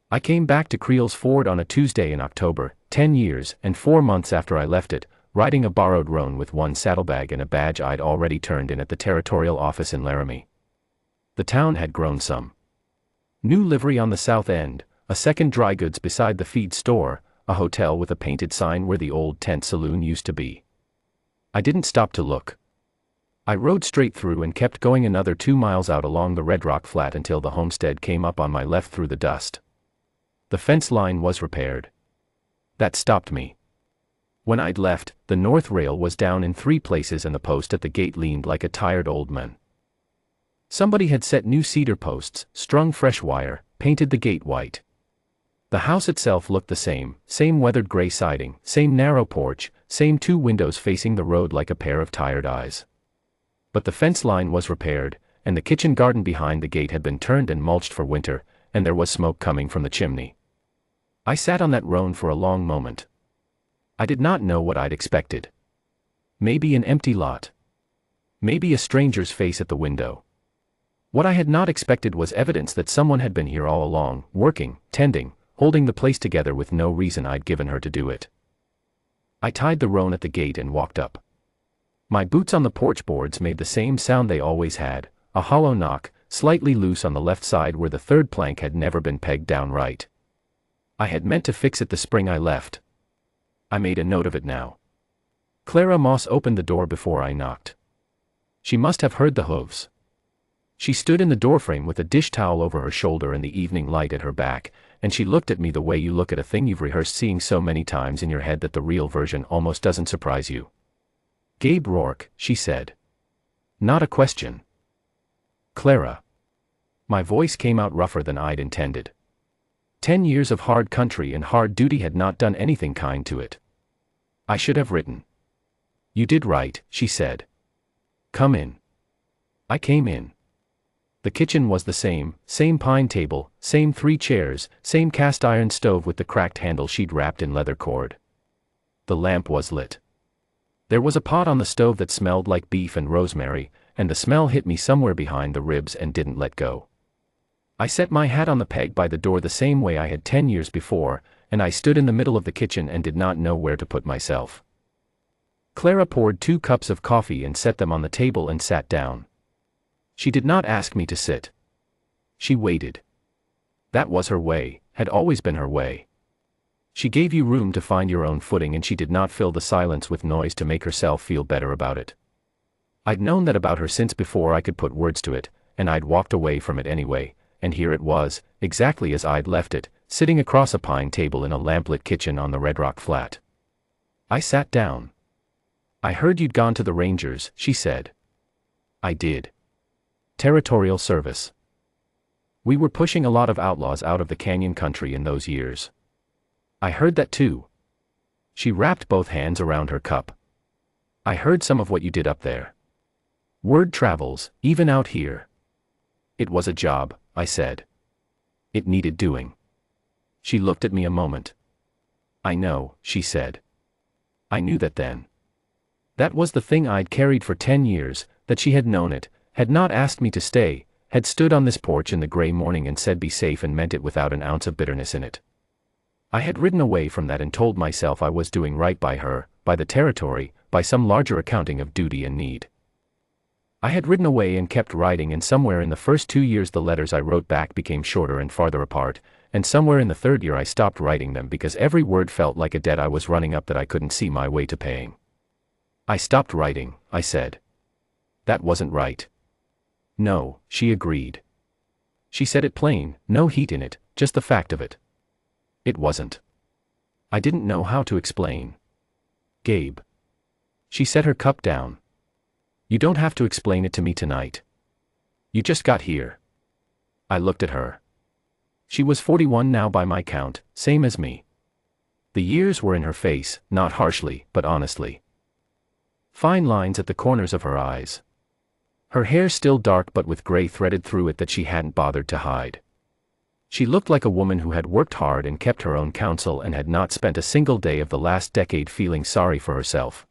I came back to Creel's Ford on a Tuesday in October, 10 years and 4 months after I left it, riding a borrowed roan with one saddlebag and a badge I'd already turned in at the territorial office in Laramie. The town had grown some. New livery on the south end, a second dry goods beside the feed store, a hotel with a painted sign where the old tent saloon used to be. I didn't stop to look. I rode straight through and kept going another 2 miles out along the Red Rock Flat until the homestead came up on my left through the dust. The fence line was repaired. That stopped me. When I'd left, the north rail was down in 3 places and the post at the gate leaned like a tired old man. Somebody had set new cedar posts, strung fresh wire, painted the gate white. The house itself looked the same weathered gray siding, same narrow porch, same 2 windows facing the road like a pair of tired eyes. But the fence line was repaired, and the kitchen garden behind the gate had been turned and mulched for winter, and there was smoke coming from the chimney. I sat on that roan for a long moment. I did not know what I'd expected. Maybe an empty lot. Maybe a stranger's face at the window. What I had not expected was evidence that someone had been here all along, working, tending, holding the place together with no reason I'd given her to do it. I tied the roan at the gate and walked up. My boots on the porch boards made the same sound they always had, a hollow knock, slightly loose on the left side where the third plank had never been pegged down right. I had meant to fix it the spring I left. I made a note of it now. Clara Moss opened the door before I knocked. She must have heard the hooves. She stood in the doorframe with a dish towel over her shoulder and the evening light at her back, and she looked at me the way you look at a thing you've rehearsed seeing so many times in your head that the real version almost doesn't surprise you. "Gabe Rourke," she said. Not a question. "Clara." My voice came out rougher than I'd intended. 10 years of hard country and hard duty had not done anything kind to it. I should have written. "You did right," she said. "Come in." I came in. The kitchen was the same pine table, same 3 chairs, same cast iron stove with the cracked handle she'd wrapped in leather cord. The lamp was lit. There was a pot on the stove that smelled like beef and rosemary, and the smell hit me somewhere behind the ribs and didn't let go. I set my hat on the peg by the door the same way I had 10 years before, and I stood in the middle of the kitchen and did not know where to put myself. Clara poured 2 cups of coffee and set them on the table and sat down. She did not ask me to sit. She waited. That was her way, had always been her way. She gave you room to find your own footing and she did not fill the silence with noise to make herself feel better about it. I'd known that about her since before I could put words to it, and I'd walked away from it anyway, and here it was, exactly as I'd left it, sitting across a pine table in a lamplit kitchen on the Red Rock Flat. I sat down. "I heard you'd gone to the Rangers," she said. "I did. Territorial service. We were pushing a lot of outlaws out of the canyon country in those years." "I heard that too." She wrapped both hands around her cup. "I heard some of what you did up there. Word travels, even out here." "It was a job," I said. "It needed doing." She looked at me a moment. "I know," she said. I knew that then. That was the thing I'd carried for 10 years, that she had known it, had not asked me to stay, had stood on this porch in the gray morning and said be safe and meant it without an ounce of bitterness in it. I had ridden away from that and told myself I was doing right by her, by the territory, by some larger accounting of duty and need. I had ridden away and kept riding, and somewhere in the first 2 years the letters I wrote back became shorter and farther apart, and somewhere in the 3rd year I stopped writing them because every word felt like a debt I was running up that I couldn't see my way to paying. "I stopped writing," I said. "That wasn't right." "No," she agreed. She said it plain, no heat in it, just the fact of it. It wasn't. I didn't know how to explain. "Gabe." She set her cup down. "You don't have to explain it to me tonight. You just got here." I looked at her. She was 41 now by my count, same as me. The years were in her face, not harshly, but honestly. Fine lines at the corners of her eyes. Her hair still dark but with gray threaded through it that she hadn't bothered to hide. She looked like a woman who had worked hard and kept her own counsel and had not spent a single day of the last decade feeling sorry for herself.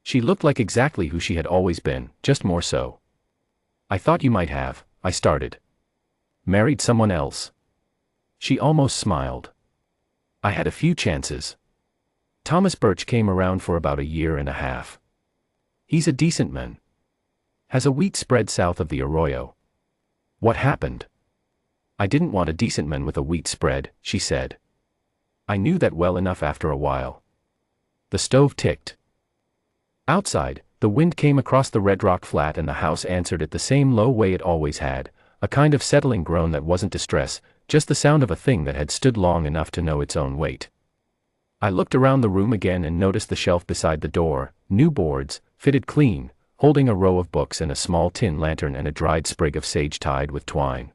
She looked like exactly who she had always been, just more so. "I thought you might have," I started. "Married someone else." She almost smiled. I had a few chances. Thomas Birch came around for about a year and a half. He's a decent man. Has a wheat spread south of the Arroyo. What happened? I didn't want a decent man with a wheat spread, she said. I knew that well enough after a while. The stove ticked. Outside, the wind came across the red rock flat and the house answered it the same low way it always had, a kind of settling groan that wasn't distress, just the sound of a thing that had stood long enough to know its own weight. I looked around the room again and noticed the shelf beside the door, new boards, fitted clean, holding a row of books and a small tin lantern and a dried sprig of sage tied with twine.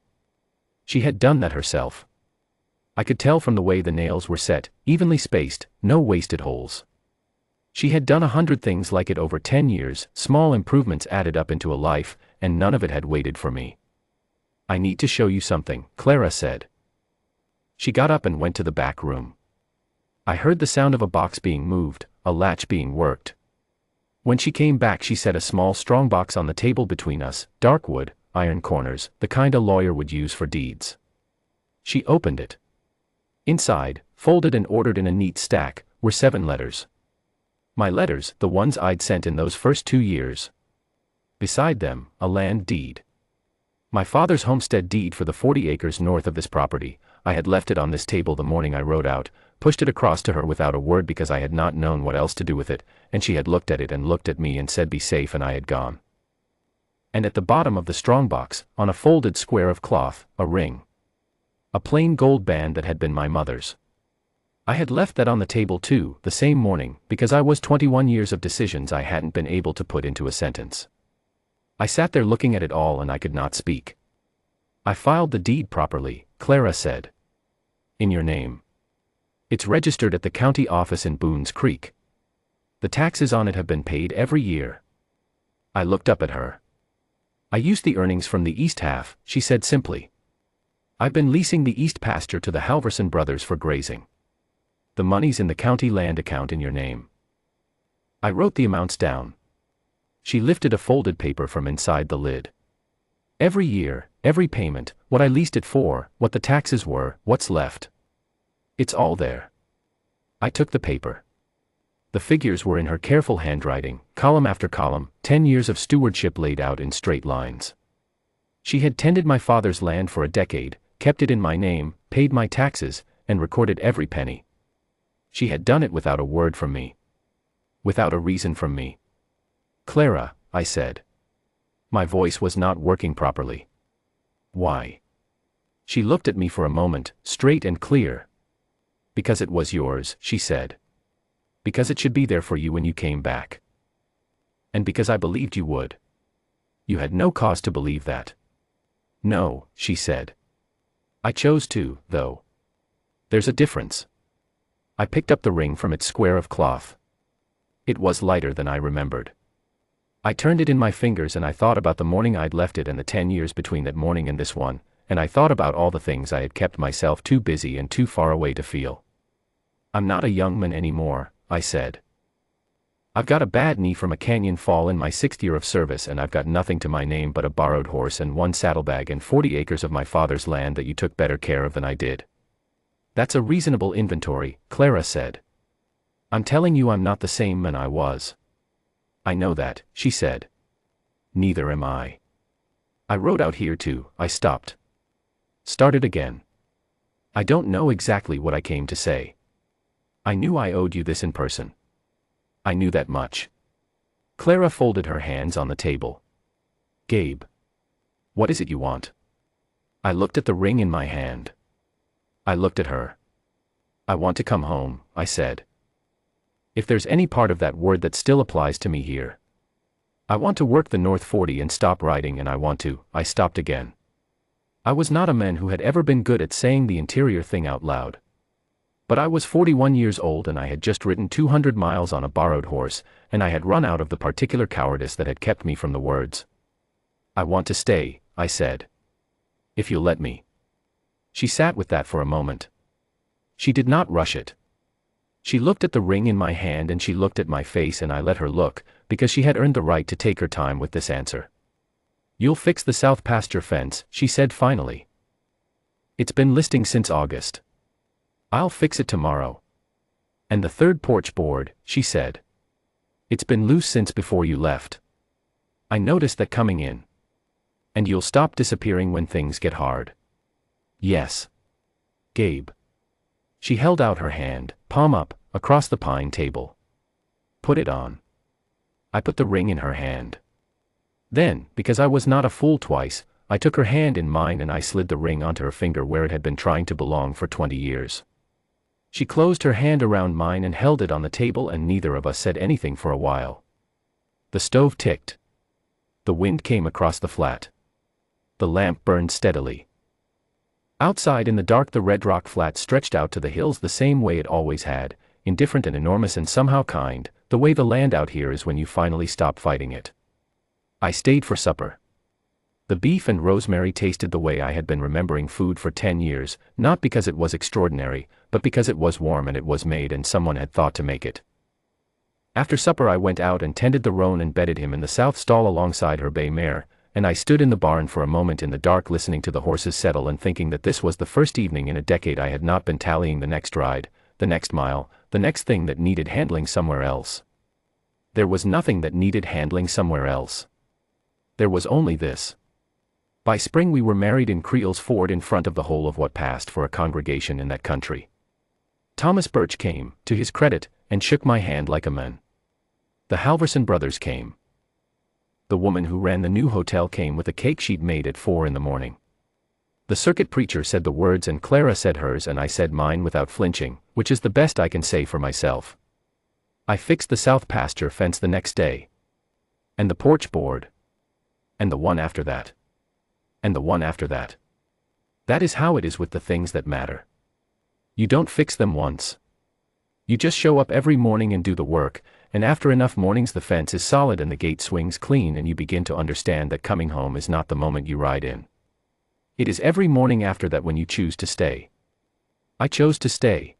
She had done that herself. I could tell from the way the nails were set, evenly spaced, no wasted holes. She had done 100 things like it over 10 years, small improvements added up into a life, and none of it had waited for me. I need to show you something, Clara said. She got up and went to the back room. I heard the sound of a box being moved, a latch being worked. When she came back she set a small strong box on the table between us, dark wood, iron corners, the kind a lawyer would use for deeds. She opened it. Inside, folded and ordered in a neat stack, were 7 letters. My letters, the ones I'd sent in those first 2 years. Beside them, a land deed. My father's homestead deed for the 40 acres north of this property. I had left it on this table the morning I rode out, pushed it across to her without a word because I had not known what else to do with it, and she had looked at it and looked at me and said be safe, and I had gone. And at the bottom of the strong box, on a folded square of cloth, a ring. A plain gold band that had been my mother's. I had left that on the table too, the same morning, because I was 21 years of decisions I hadn't been able to put into a sentence. I sat there looking at it all and I could not speak. I filed the deed properly, Clara said. In your name. It's registered at the county office in Boone's Creek. The taxes on it have been paid every year. I looked up at her. I used the earnings from the east half, she said simply. I've been leasing the east pasture to the Halverson brothers for grazing. The money's in the county land account in your name. I wrote the amounts down. She lifted a folded paper from inside the lid. Every year, every payment, what I leased it for, what the taxes were, what's left. It's all there. I took the paper. The figures were in her careful handwriting, column after column, 10 years of stewardship laid out in straight lines. She had tended my father's land for a decade, kept it in my name, paid my taxes, and recorded every penny. She had done it without a word from me. Without a reason from me. Clara, I said. My voice was not working properly. Why? She looked at me for a moment, straight and clear. Because it was yours, she said. Because it should be there for you when you came back. And because I believed you would. You had no cause to believe that. No, she said. I chose to, though. There's a difference. I picked up the ring from its square of cloth. It was lighter than I remembered. I turned it in my fingers and I thought about the morning I'd left it and the 10 years between that morning and this one, and I thought about all the things I had kept myself too busy and too far away to feel. I'm not a young man anymore, I said. I've got a bad knee from a canyon fall in my 6th year of service and I've got nothing to my name but a borrowed horse and 1 saddlebag and 40 acres of my father's land that you took better care of than I did. That's a reasonable inventory, Clara said. I'm telling you I'm not the same man I was. I know that, she said. Neither am I. I wrote out here too, I stopped. Started again. I don't know exactly what I came to say. I knew I owed you this in person. I knew that much. Clara folded her hands on the table. Gabe. What is it you want? I looked at the ring in my hand. I looked at her. I want to come home, I said. If there's any part of that word that still applies to me here. I want to work the North 40 and stop riding and I stopped again. I was not a man who had ever been good at saying the interior thing out loud. But I was 41 years old and I had just ridden 200 miles on a borrowed horse, and I had run out of the particular cowardice that had kept me from the words. I want to stay, I said. If you'll let me. She sat with that for a moment. She did not rush it. She looked at the ring in my hand and she looked at my face and I let her look, because she had earned the right to take her time with this answer. You'll fix the south pasture fence, she said finally. It's been listing since August. I'll fix it tomorrow. And the third porch board, she said. It's been loose since before you left. I noticed that coming in. And you'll stop disappearing when things get hard. Yes. Gabe. She held out her hand, palm up, across the pine table. Put it on. I put the ring in her hand. Then, because I was not a fool twice, I took her hand in mine and I slid the ring onto her finger where it had been trying to belong for 20 years. She closed her hand around mine and held it on the table, and neither of us said anything for a while. The stove ticked. The wind came across the flat. The lamp burned steadily. Outside in the dark, the red rock flat stretched out to the hills the same way it always had, indifferent and enormous and somehow kind, the way the land out here is when you finally stop fighting it. I stayed for supper. The beef and rosemary tasted the way I had been remembering food for 10 years, not because it was extraordinary, but because it was warm and it was made and someone had thought to make it. After supper I went out and tended the roan and bedded him in the south stall alongside her bay mare, and I stood in the barn for a moment in the dark listening to the horses settle and thinking that this was the first evening in a decade I had not been tallying the next ride, the next mile, the next thing that needed handling somewhere else. There was nothing that needed handling somewhere else. There was only this. By spring we were married in Creel's Ford in front of the whole of what passed for a congregation in that country. Thomas Birch came, to his credit, and shook my hand like a man. The Halverson brothers came. The woman who ran the new hotel came with a cake she'd made at 4 in the morning. The circuit preacher said the words and Clara said hers and I said mine without flinching, which is the best I can say for myself. I fixed the south pasture fence the next day. And the porch board. And the one after that. And the one after that. That is how it is with the things that matter. You don't fix them once. You just show up every morning and do the work, and after enough mornings the fence is solid and the gate swings clean and you begin to understand that coming home is not the moment you ride in. It is every morning after that when you choose to stay. I chose to stay.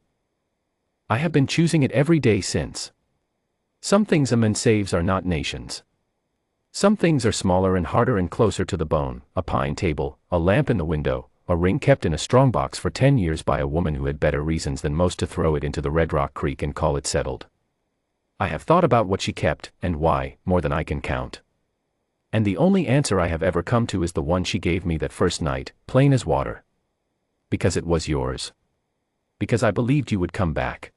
I have been choosing it every day since. Some things a man saves are not nations. Some things are smaller and harder and closer to the bone, a pine table, a lamp in the window, a ring kept in a strongbox for 10 years by a woman who had better reasons than most to throw it into the Red Rock Creek and call it settled. I have thought about what she kept, and why, more than I can count. And the only answer I have ever come to is the one she gave me that first night, plain as water. Because it was yours. Because I believed you would come back.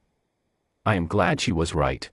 I am glad she was right.